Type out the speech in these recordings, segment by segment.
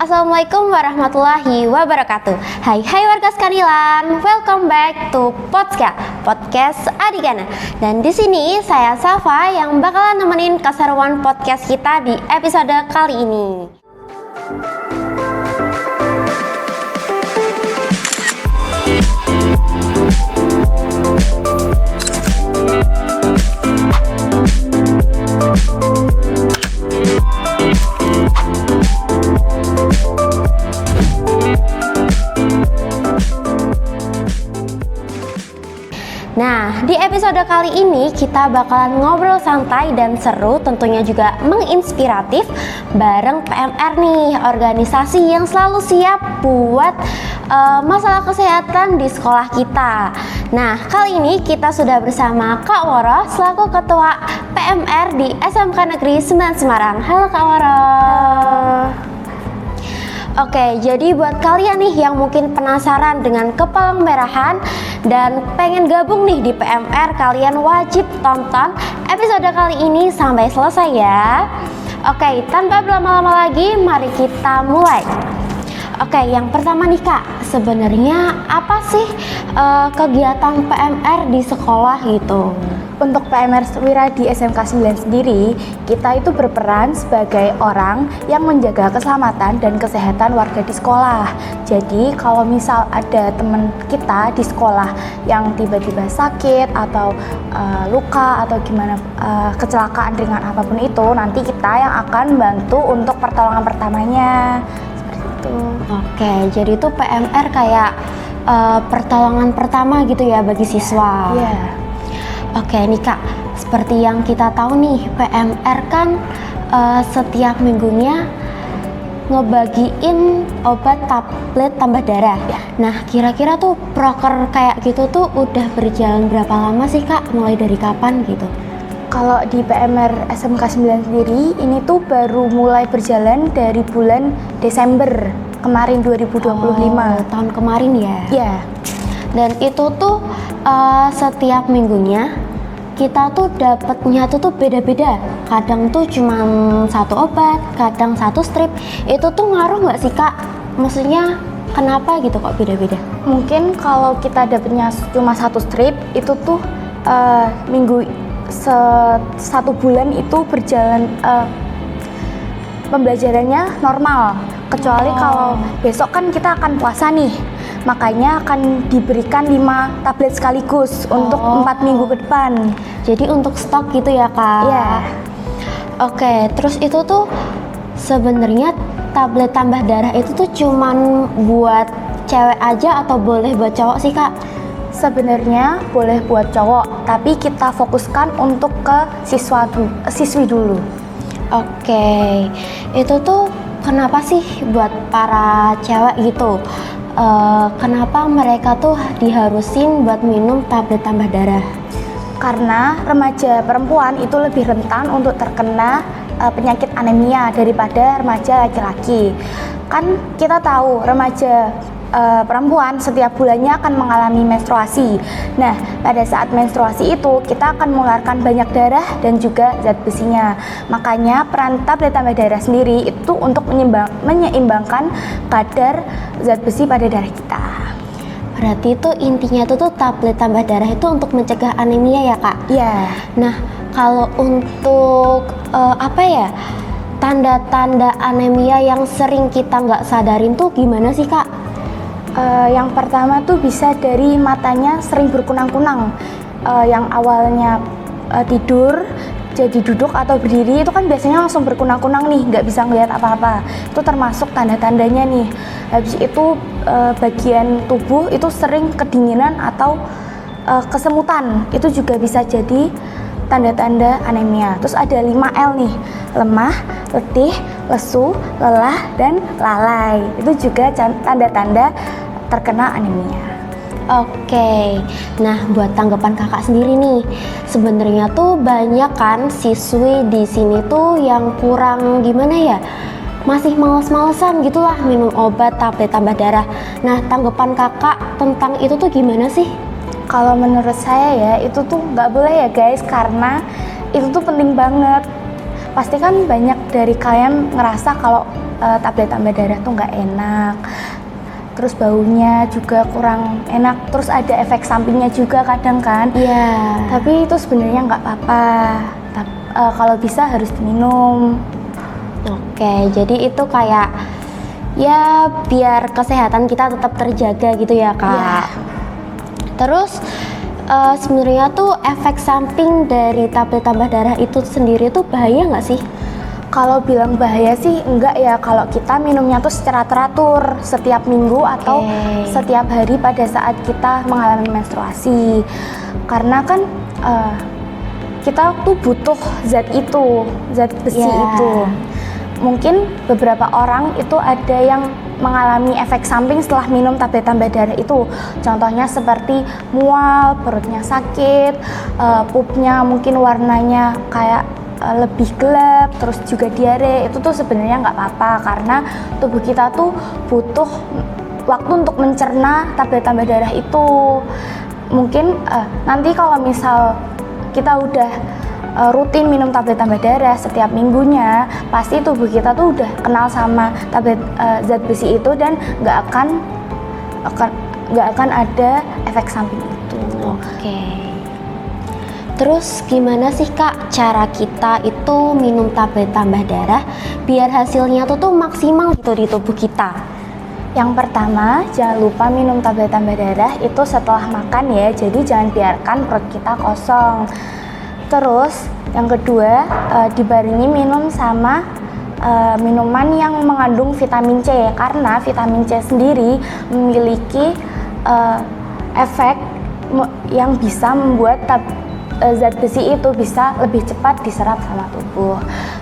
Assalamualaikum warahmatullahi wabarakatuh. Hai warga sekalian, welcome back to podcast Adigana. Dan di sini saya Safa yang bakalan nemenin keseruan podcast kita di episode kali ini. Nah, di episode kali ini kita bakalan ngobrol santai dan seru, tentunya juga menginspiratif bareng PMR nih, organisasi yang selalu siap buat masalah kesehatan di sekolah kita. Nah, kali ini kita sudah bersama Kak Woro selaku Ketua PMR di SMK Negeri 9 Semarang. Halo Kak Woro. Oke, jadi buat kalian nih yang mungkin penasaran dengan kepala merahan dan pengen gabung nih di PMR, kalian wajib tonton episode kali ini sampai selesai ya. Oke, tanpa berlama-lama lagi, mari kita mulai. Oke, yang pertama nih Kak, sebenarnya apa sih kegiatan PMR di sekolah gitu? Untuk PMR Wira di SMK 9 sendiri, kita itu berperan sebagai orang yang menjaga keselamatan dan kesehatan warga di sekolah. Jadi kalau misal ada teman kita di sekolah yang tiba-tiba sakit atau luka atau gimana kecelakaan ringan apapun itu, nanti kita yang akan bantu untuk pertolongan pertamanya. Seperti itu. Oke, jadi itu PMR kayak pertolongan pertama gitu ya bagi siswa. Iya. Oke nih Kak, seperti yang kita tahu nih, PMR kan setiap minggunya ngebagiin obat tablet tambah darah. Ya. Nah, kira-kira tuh proker kayak gitu tuh udah berjalan berapa lama sih Kak? Mulai dari kapan gitu? Kalau di PMR SMK 9 sendiri, ini tuh baru mulai berjalan dari bulan Desember kemarin 2025. Tahun kemarin ya? Iya. Dan itu tuh setiap minggunya kita tuh dapatnya tuh beda-beda. Kadang tuh cuma satu obat, kadang satu strip. Itu tuh ngaruh nggak sih Kak? Maksudnya kenapa gitu kok beda-beda? Mungkin kalau kita dapatnya cuma satu strip, itu tuh satu bulan itu berjalan pembelajarannya normal. Kecuali kalau besok kan kita akan puasa nih. Makanya akan diberikan 5 tablet sekaligus untuk 4 minggu ke depan. Jadi untuk stok gitu ya Kak? Iya. Oke, terus itu tuh sebenarnya tablet tambah darah itu tuh cuman buat cewek aja atau boleh buat cowok sih Kak? Sebenarnya boleh buat cowok, tapi kita fokuskan untuk ke siswi dulu. Oke, itu tuh kenapa sih buat para cewek gitu? Kenapa mereka tuh diharusin buat minum tablet tambah darah? Karena remaja perempuan itu lebih rentan untuk terkena penyakit anemia daripada remaja laki-laki. Kan kita tahu remaja perempuan setiap bulannya akan mengalami menstruasi. Nah, pada saat menstruasi itu kita akan mengeluarkan banyak darah dan juga zat besinya. Makanya peran tablet tambah darah sendiri itu untuk menyeimbangkan kadar zat besi pada darah kita. Berarti itu intinya tuh tablet tambah darah itu untuk mencegah anemia ya Kak? Iya. Nah, kalau untuk tanda-tanda anemia yang sering kita nggak sadarin tuh gimana sih Kak? Yang pertama tuh bisa dari matanya sering berkunang-kunang. Yang awalnya tidur jadi duduk atau berdiri itu kan biasanya langsung berkunang-kunang nih, nggak bisa ngelihat apa-apa. Itu termasuk tanda-tandanya nih. Habis itu bagian tubuh itu sering kedinginan atau kesemutan. Itu juga bisa jadi tanda-tanda anemia. Terus ada 5L nih, lemah, letih, lesu, lelah, dan lalai. Itu juga tanda-tanda terkena anemia. Oke, nah buat tanggapan kakak sendiri nih, sebenarnya tuh banyak kan siswi di sini tuh yang kurang gimana ya, masih males-malesan gitulah minum obat tablet tambah darah. Nah, tanggapan kakak tentang itu tuh gimana sih? Kalau menurut saya ya, itu tuh nggak boleh ya guys, karena itu tuh penting banget. pasti kan banyak dari kalian ngerasa kalau tablet tambah darah tuh nggak enak, terus baunya juga kurang enak, terus ada efek sampingnya juga kadang kan. Iya. Tapi itu sebenarnya nggak apa-apa. Kalau bisa harus diminum. Oke, jadi itu kayak ya biar kesehatan kita tetap terjaga gitu ya Kak. Iya. Terus sebenarnya tuh efek samping dari tablet tambah darah itu sendiri tuh bahaya nggak sih? Kalau bilang bahaya sih enggak ya, kalau kita minumnya tuh secara teratur setiap minggu atau setiap hari pada saat kita mengalami menstruasi. Karena kan kita tuh butuh zat itu, zat besi itu. Mungkin beberapa orang itu ada yang mengalami efek samping setelah minum tablet tambah darah itu. Contohnya seperti mual, perutnya sakit, pupnya mungkin warnanya kayak lebih gelap, terus juga diare. Itu tuh sebenarnya nggak apa-apa karena tubuh kita tuh butuh waktu untuk mencerna tablet tambah darah itu. Mungkin nanti kalau misal kita udah rutin minum tablet tambah darah setiap minggunya, pasti tubuh kita tuh udah kenal sama tablet zat besi itu dan nggak akan ada efek samping itu. Oke. Terus gimana sih Kak cara kita itu minum tablet tambah darah biar hasilnya tuh maksimal gitu di tubuh kita? Yang pertama, jangan lupa minum tablet tambah darah itu setelah makan ya, jadi jangan biarkan perut kita kosong. Terus yang kedua, dibarengi minum sama minuman yang mengandung vitamin C, karena vitamin C sendiri memiliki efek yang bisa membuat zat besi itu bisa lebih cepat diserap sama tubuh.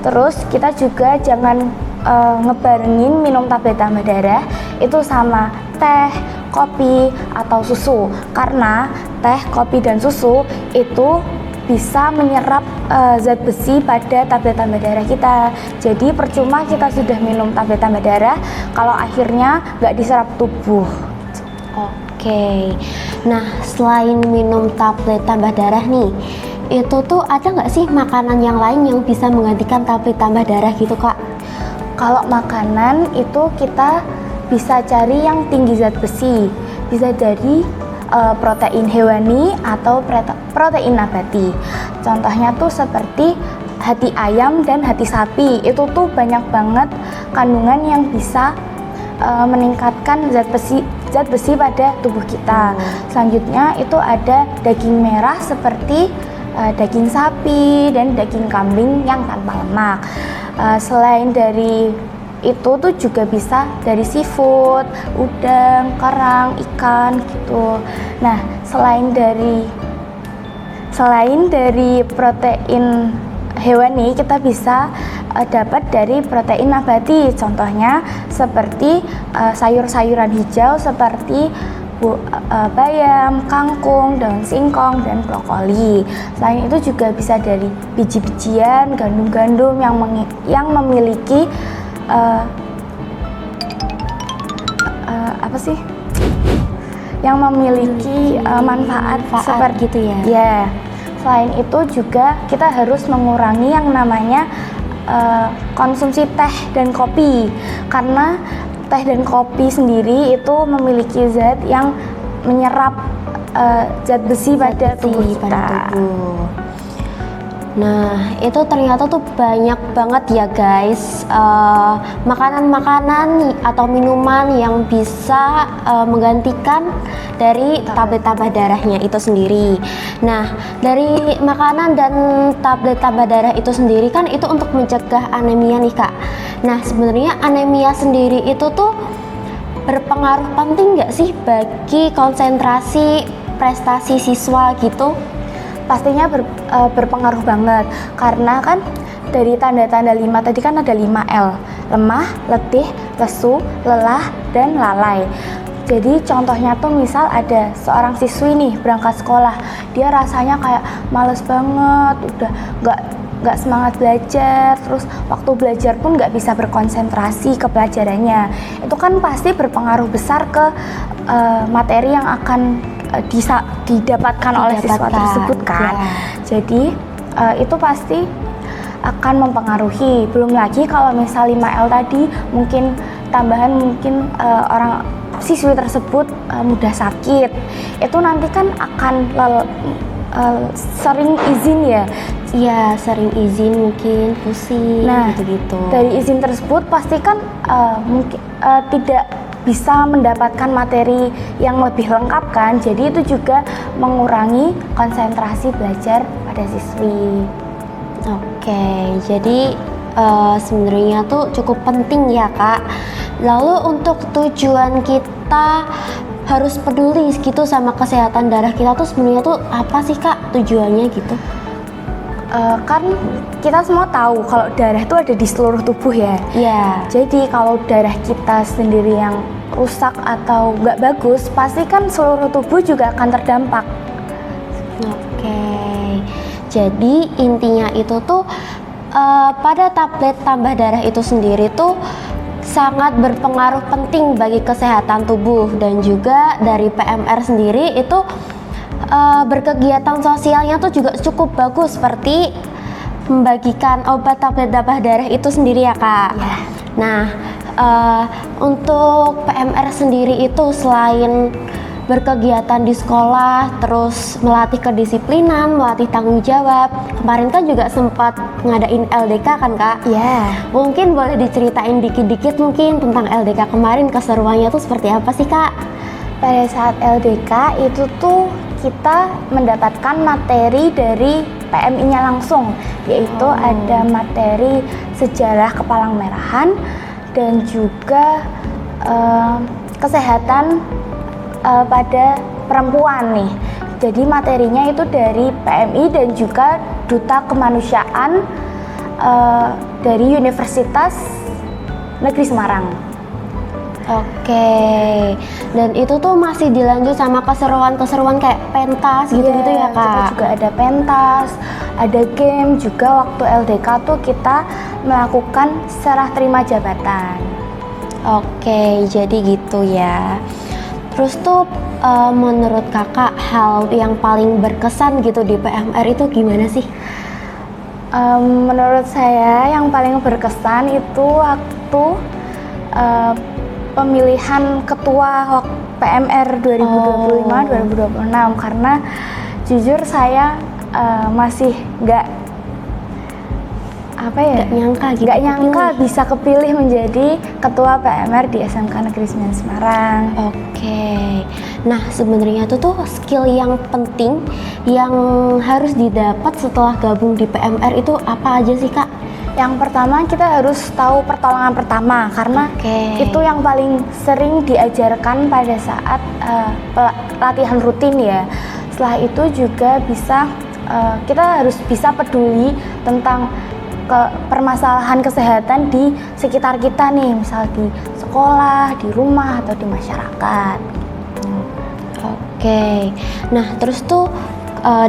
Terus kita juga jangan ngebarengin minum tablet tambah darah itu sama teh, kopi, atau susu, karena teh, kopi, dan susu itu bisa menyerap zat besi pada tablet tambah darah kita. Jadi percuma kita sudah minum tablet tambah darah kalau akhirnya nggak diserap tubuh. Oke, nah selain minum tablet tambah darah nih, itu tuh ada nggak sih makanan yang lain yang bisa menggantikan tablet tambah darah gitu Kak? Kalau makanan itu kita bisa cari yang tinggi zat besi, bisa dari protein hewani atau protein nabati. Contohnya tuh seperti hati ayam dan hati sapi, itu tuh banyak banget kandungan yang bisa meningkatkan zat besi pada tubuh kita. Selanjutnya itu ada daging merah seperti daging sapi dan daging kambing yang tanpa lemak. Selain dari itu tuh juga bisa dari seafood, udang, kerang, ikan gitu. Nah, selain dari protein hewani, kita bisa dapat dari protein nabati, contohnya seperti sayur-sayuran hijau seperti bayam, kangkung, daun singkong, dan brokoli. Selain itu juga bisa dari biji-bijian, gandum-gandum yang memiliki manfaat seperti gitu ya. Ya. Selain itu juga kita harus mengurangi yang namanya konsumsi teh dan kopi, karena teh dan kopi sendiri itu memiliki zat yang menyerap zat besi pada tubuh kita. Nah, itu ternyata tuh banyak banget ya guys makanan-makanan atau minuman yang bisa menggantikan dari tablet tambah darahnya itu sendiri. Nah, dari makanan dan tablet tambah darah itu sendiri kan itu untuk mencegah anemia nih Kak. Nah, sebenarnya anemia sendiri itu tuh berpengaruh penting nggak sih bagi konsentrasi prestasi siswa gitu? Pastinya berpengaruh banget, karena kan dari tanda-tanda 5 tadi kan ada 5L: lemah, letih, lesu, lelah, dan lalai. Jadi contohnya tuh misal ada seorang siswi nih berangkat sekolah, dia rasanya kayak males banget, udah nggak semangat belajar, terus waktu belajar pun nggak bisa berkonsentrasi ke pelajarannya. Itu kan pasti berpengaruh besar ke materi yang akan didapatkan oleh siswa tersebut kan. Ya. Jadi itu pasti akan mempengaruhi. Belum lagi kalau misal 5L tadi mungkin tambahan mungkin orang siswi tersebut mudah sakit. Itu nanti kan akan sering izin ya. Iya, sering izin mungkin pusing gitu-gitu. Dari izin tersebut pasti kan mungkin tidak bisa mendapatkan materi yang lebih lengkap kan. Jadi itu juga mengurangi konsentrasi belajar pada siswi. Oke, jadi sebenarnya tuh cukup penting ya Kak. Lalu untuk tujuan kita harus peduli gitu sama kesehatan darah kita tuh sebenarnya tuh apa sih Kak tujuannya gitu? Kan kita semua tahu kalau darah itu ada di seluruh tubuh ya. Iya. Jadi kalau darah kita sendiri yang rusak atau nggak bagus, pasti kan seluruh tubuh juga akan terdampak. Oke. Jadi intinya itu tuh pada tablet tambah darah itu sendiri tuh sangat berpengaruh penting bagi kesehatan tubuh, dan juga dari PMR sendiri itu berkegiatan sosialnya tuh juga cukup bagus, seperti membagikan obat tablet tambah darah itu sendiri ya Kak. Ya. Nah, untuk PMR sendiri itu selain berkegiatan di sekolah, terus melatih kedisiplinan, melatih tanggung jawab. Kemarin kan juga sempat ngadain LDK kan Kak? Ya. Mungkin boleh diceritain dikit-dikit mungkin tentang LDK kemarin, keseruannya tuh seperti apa sih Kak? Pada saat LDK itu tuh kita mendapatkan materi dari PMI-nya langsung, yaitu ada materi sejarah kepalang merahan dan juga kesehatan pada perempuan nih. Jadi materinya itu dari PMI dan juga Duta Kemanusiaan dari Universitas Negeri Semarang. Oke, dan itu tuh masih dilanjut sama keseruan-keseruan kayak pentas gitu-gitu ya Kak? Kita juga ada pentas, ada game juga. Waktu LDK tuh kita melakukan serah terima jabatan. Oke, jadi gitu ya. Terus tuh menurut kakak hal yang paling berkesan gitu di PMR itu gimana sih? Menurut saya yang paling berkesan itu waktu pemilihan ketua PMR 2025-2026 karena jujur saya masih nggak nyangka bisa kepilih menjadi ketua PMR di SMK Negeri 9 Semarang. Oke, nah sebenarnya itu tuh skill yang penting yang harus didapat setelah gabung di PMR itu apa aja sih Kak? Yang pertama kita harus tahu pertolongan pertama karena itu yang paling sering diajarkan pada saat latihan rutin ya. Setelah itu juga kita harus bisa peduli tentang permasalahan kesehatan di sekitar kita nih, misal di sekolah, di rumah, atau di masyarakat. Oke, nah terus tuh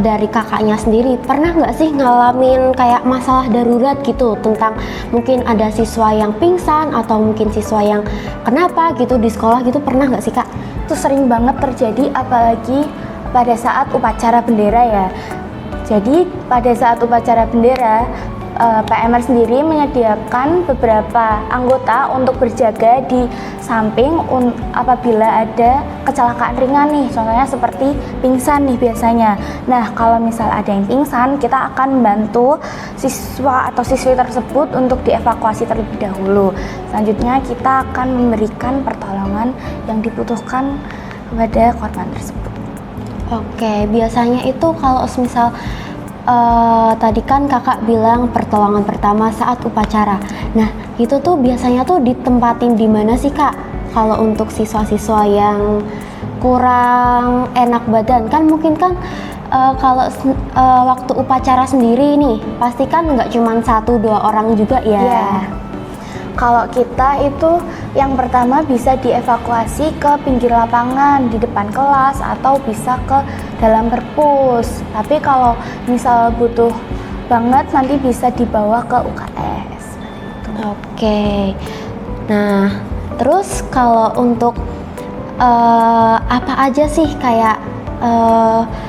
dari kakaknya sendiri pernah nggak sih ngalamin kayak masalah darurat gitu tentang mungkin ada siswa yang pingsan atau mungkin siswa yang kenapa gitu di sekolah gitu, pernah nggak sih Kak? Itu sering banget terjadi apalagi pada saat upacara bendera ya. Jadi pada saat upacara bendera PMR sendiri menyediakan beberapa anggota untuk berjaga di samping apabila ada kecelakaan ringan nih, contohnya seperti pingsan nih biasanya. Nah, kalau misal ada yang pingsan, kita akan membantu siswa atau siswi tersebut untuk dievakuasi terlebih dahulu. Selanjutnya kita akan memberikan pertolongan yang dibutuhkan kepada korban tersebut. Oke, biasanya itu kalau misal tadi kan kakak bilang pertolongan pertama saat upacara. Nah, itu tuh biasanya tuh ditempatin di mana sih Kak? Kalau untuk siswa-siswa yang kurang enak badan, kan mungkin kan kalau waktu upacara sendiri nih, pasti kan nggak cuma 1-2 orang juga ya. Yeah. Kalau kita itu yang pertama bisa dievakuasi ke pinggir lapangan di depan kelas atau bisa ke dalam perpus. Tapi kalau misal butuh banget nanti bisa dibawa ke UKS. Oke. Nah, terus kalau untuk apa aja sih kayak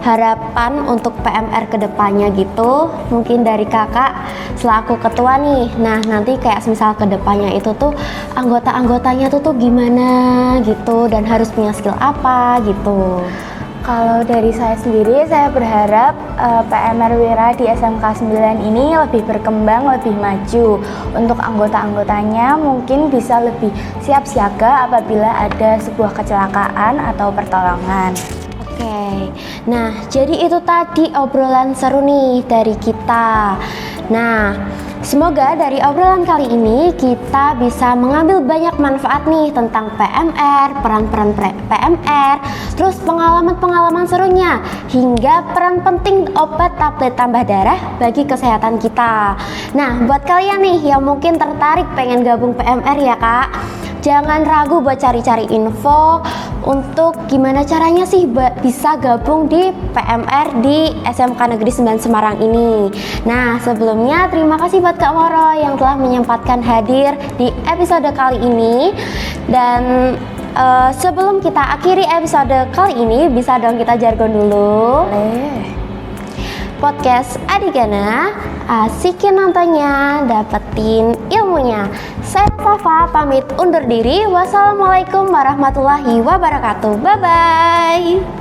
harapan untuk PMR kedepannya gitu. Mungkin dari kakak selaku ketua nih. Nah nanti kayak misal kedepannya itu tuh anggota-anggotanya tuh gimana gitu dan harus punya skill apa gitu. Kalau dari saya sendiri, saya berharap PMR Wira di SMK 9 ini lebih berkembang, lebih maju. Untuk anggota-anggotanya mungkin bisa lebih siap siaga apabila ada sebuah kecelakaan atau pertolongan. Oke, nah jadi itu tadi obrolan seru nih dari kita. Nah, semoga dari obrolan kali ini kita bisa mengambil banyak manfaat nih tentang PMR, peran-peran PMR, terus pengalaman-pengalaman serunya, hingga peran penting obat tablet tambah darah bagi kesehatan kita. Nah, buat kalian nih yang mungkin tertarik pengen gabung PMR ya kak, jangan ragu buat cari-cari info untuk gimana caranya sih bisa gabung di PMR di SMK Negeri 9 Semarang ini. Nah sebelumnya terima kasih buat Kak Moro yang telah menyempatkan hadir di episode kali ini. Dan sebelum kita akhiri episode kali ini, bisa dong kita jargon dulu. Podcast Adigana, asikin nontonnya, dapetin ilmunya. Saya Safa pamit undur diri. Wassalamualaikum warahmatullahi wabarakatuh. Bye bye.